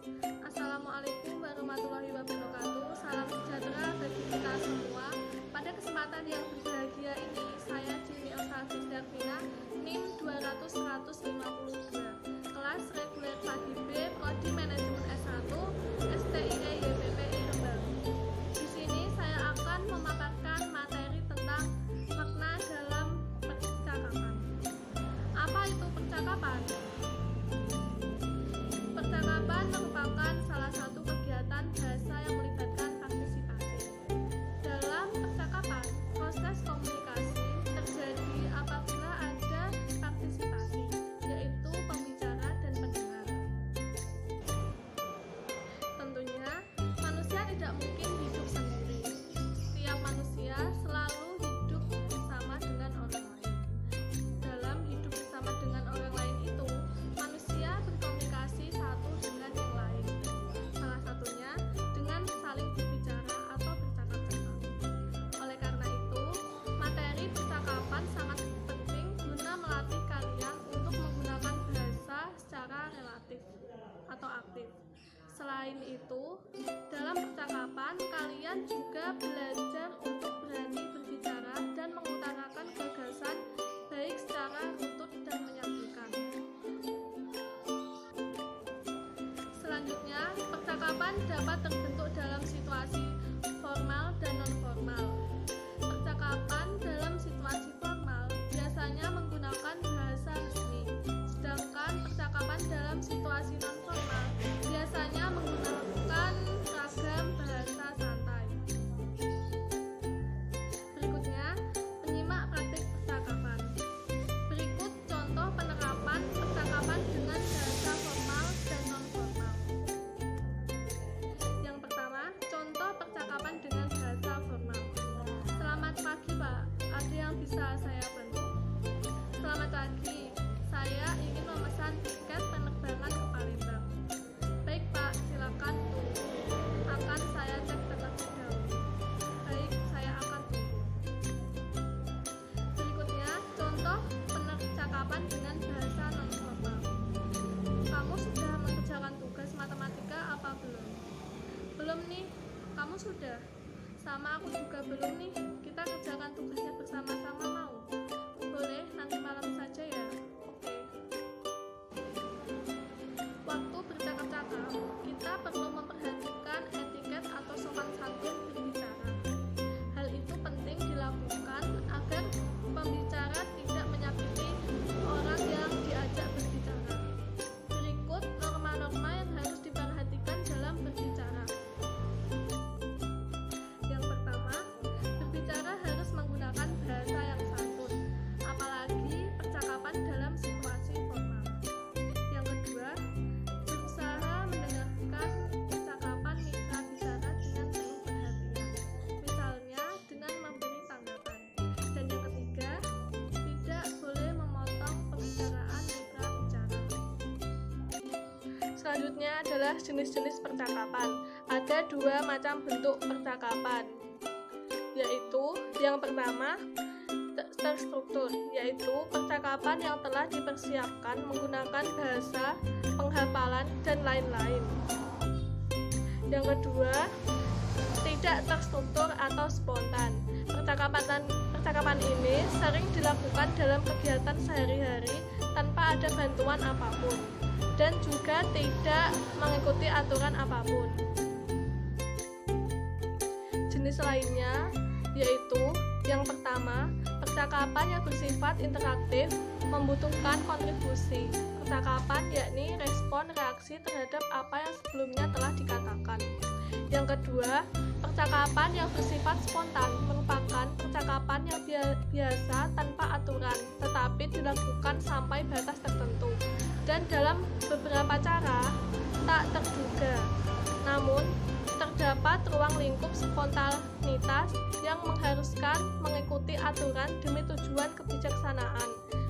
Assalamualaikum warahmatullahi wabarakatuh. Salam sejahtera bagi kita semua. Pada kesempatan yang berbahagia ini, saya Jimmy Elsa Fistiarvina, NIM 200-152, kelas reguler pagi B, Prodi Manajemen S1, STIE YPPI Rembang. Di sini saya akan memaparkan materi tentang makna dalam percakapan. Apa itu percakapan? Percakapan merupakan salah satu kegiatan bahasa yang melibatkan partisipasi. Dalam percakapan, proses komunikasi terjadi apabila ada partisipasi, yaitu pembicara dan pendengar. Tentunya, manusia tidak mungkin hidup sendiri. Setiap manusia selalu hidup bersama dengan orang lain. Dalam hidup bersama dengan orang lain itu, manusia berkomunikasi satu dengan yang lain, salah satunya dengan saling berbicara atau bercakap-cakap. Oleh karena itu, materi percakapan sangat penting guna melatih kalian untuk menggunakan bahasa secara relatif atau aktif. Selain itu, dalam percakapan kalian juga belajar untuk berani berbicara dan mengutarakan gagasan baik secara runtut dan menyampaikan. Selanjutnya, percakapan dapat terbentuk dalam situasi formal dan non-formal. Percakapan dalam situasi formal biasanya menggunakan bahasa resmi, sedangkan percakapan dalam situasi non-formal biasanya menggunakan ragam bahasa santai. Berikutnya, penyimak praktik percakapan. Berikut contoh penerapan percakapan dengan bahasa formal dan non-formal. Yang pertama, contoh percakapan dengan bahasa formal. Selamat pagi, Pak. Ada yang bisa saya bantu? Selamat pagi. Saya ingin memesan tiket penerbangan ke Palembang. Baik, Pak. Silakan tunggu. Akan saya cek terlebih dahulu. Baik, saya akan tunggu. Berikutnya, contoh percakapan dengan bahasa non-formal. Kamu sudah mengerjakan tugas matematika apa belum? Belum nih. Kamu sudah? Sama aku juga belum nih. Kita kerjakan tugasnya bersama-sama mau? Boleh, nanti malam saja ya. Oke. Waktu bercakap-cakap, kita perlu memperhatikan etiket atau sopan santun berbicara. Hal itu penting dilakukan agar pembicara tidak menyakiti orang yang diajak berbicara. Berikut norma-norma yang harus diperhatikan dalam berbicara. Yang pertama, berbicara harus menggunakan bahasa yang santun, apalagi percakapan dalam situasi formal. Yang kedua, berusaha mendengarkan percakapan mitra bicara dengan penuh perhatian, misalnya dengan memberi tanggapan. Dan yang ketiga, tidak boleh memotong pembicaraan mitra bicara. Selanjutnya adalah jenis-jenis percakapan. Ada dua macam bentuk percakapan, yaitu yang pertama terstruktur, yaitu percakapan yang telah dipersiapkan menggunakan bahasa, penghafalan, dan lain-lain. Yang kedua, tidak terstruktur atau spontan. Percakapan ini sering dilakukan dalam kegiatan sehari-hari tanpa ada bantuan apapun dan juga tidak mengikuti aturan apapun. Jenis lainnya yaitu yang pertama, percakapan yang bersifat interaktif membutuhkan kontribusi. Percakapan yakni respon reaksi terhadap apa yang sebelumnya telah dikatakan. Yang kedua, percakapan yang bersifat spontan merupakan percakapan yang biasa tanpa aturan, tetapi dilakukan sampai batas tertentu dan dalam beberapa cara tak terduga. Namun, terdapat ruang lingkup spontanitas yang mengharuskan mengikuti aturan demi tujuan kebijaksanaan,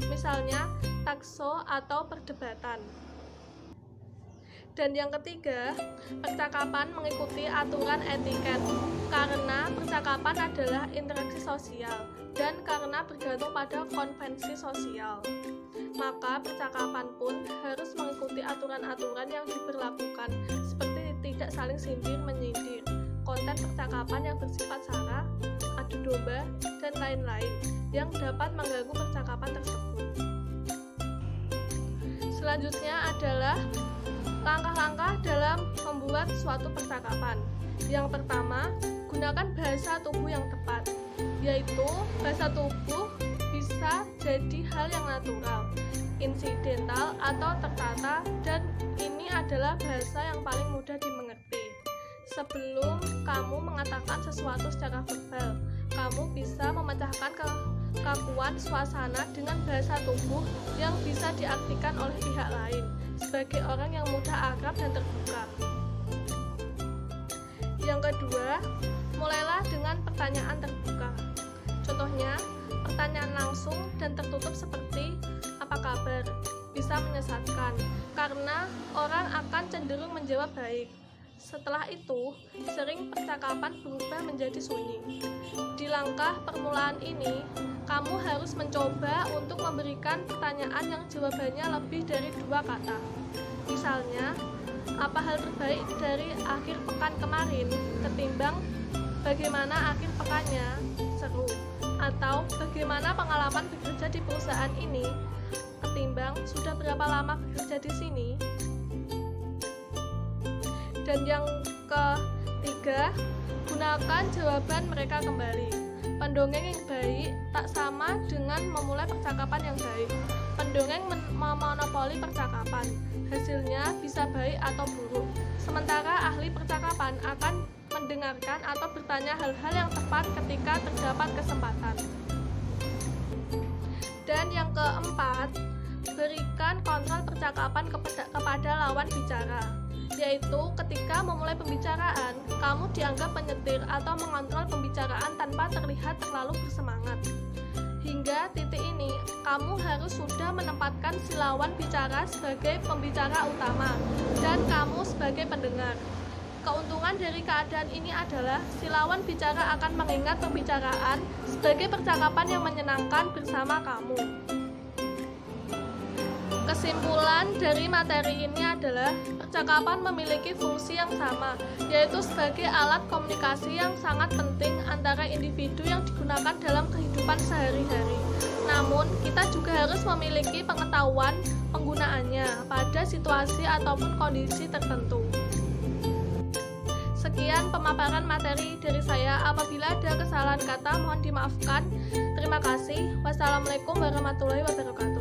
misalnya takso atau perdebatan. Dan yang ketiga, percakapan mengikuti aturan etiket, karena percakapan adalah interaksi sosial dan karena bergantung pada konvensi sosial. maka percakapan pun harus mengikuti aturan-aturan yang diberlakukan, seperti tidak saling sindir-menyindir, konten percakapan yang bersifat sara, adu domba, dan lain-lain yang dapat mengganggu percakapan tersebut. Selanjutnya adalah langkah-langkah dalam membuat suatu percakapan. Yang pertama, gunakan bahasa tubuh yang tepat, yaitu bahasa tubuh bisa jadi hal yang natural, insidental, atau tertata, dan ini adalah bahasa yang paling mudah dimengerti. Sebelum kamu mengatakan sesuatu secara verbal, kamu bisa memecahkan kekakuan suasana dengan bahasa tubuh yang bisa diartikan oleh pihak lain sebagai orang yang mudah akrab dan terbuka. Yang kedua, mulailah dengan pertanyaan terbuka. Contohnya, pertanyaan langsung dan tertutup seperti "apa kabar?" bisa menyesatkan karena orang akan cenderung menjawab baik. Setelah itu, sering percakapan berubah menjadi sunyi. Di langkah permulaan ini, kamu harus mencoba untuk memberikan pertanyaan yang jawabannya lebih dari 2 kata. Misalnya, apa hal terbaik dari akhir pekan kemarin ketimbang bagaimana akhir pekannya seru, atau bagaimana pengalaman bekerja di perusahaan ini ketimbang sudah berapa lama bekerja di sini. Dan yang ketiga, gunakan jawaban mereka kembali. Pendongeng yang baik tak sama dengan memulai percakapan yang baik. Pendongeng memonopoli percakapan, hasilnya bisa baik atau buruk. Sementara ahli percakapan akan mendengarkan atau bertanya hal-hal yang tepat ketika terdapat kesempatan. Dan yang keempat, berikan kontrol percakapan kepada lawan bicara, yaitu ketika memulai pembicaraan, kamu dianggap penyetir atau mengontrol pembicaraan tanpa terlihat terlalu bersemangat. Hingga titik ini, kamu harus sudah menempatkan si lawan bicara sebagai pembicara utama dan kamu sebagai pendengar. Keuntungan dari keadaan ini adalah si lawan bicara akan mengingat pembicaraan sebagai percakapan yang menyenangkan bersama kamu. Kesimpulan dari materi ini adalah percakapan memiliki fungsi yang sama, yaitu sebagai alat komunikasi yang sangat penting antara individu yang digunakan dalam kehidupan sehari-hari. Namun, kita juga harus memiliki pengetahuan penggunaannya pada situasi ataupun kondisi tertentu. Sekian pemaparan materi dari saya. Apabila ada kesalahan kata, mohon dimaafkan. Terima kasih. Wassalamualaikum warahmatullahi wabarakatuh.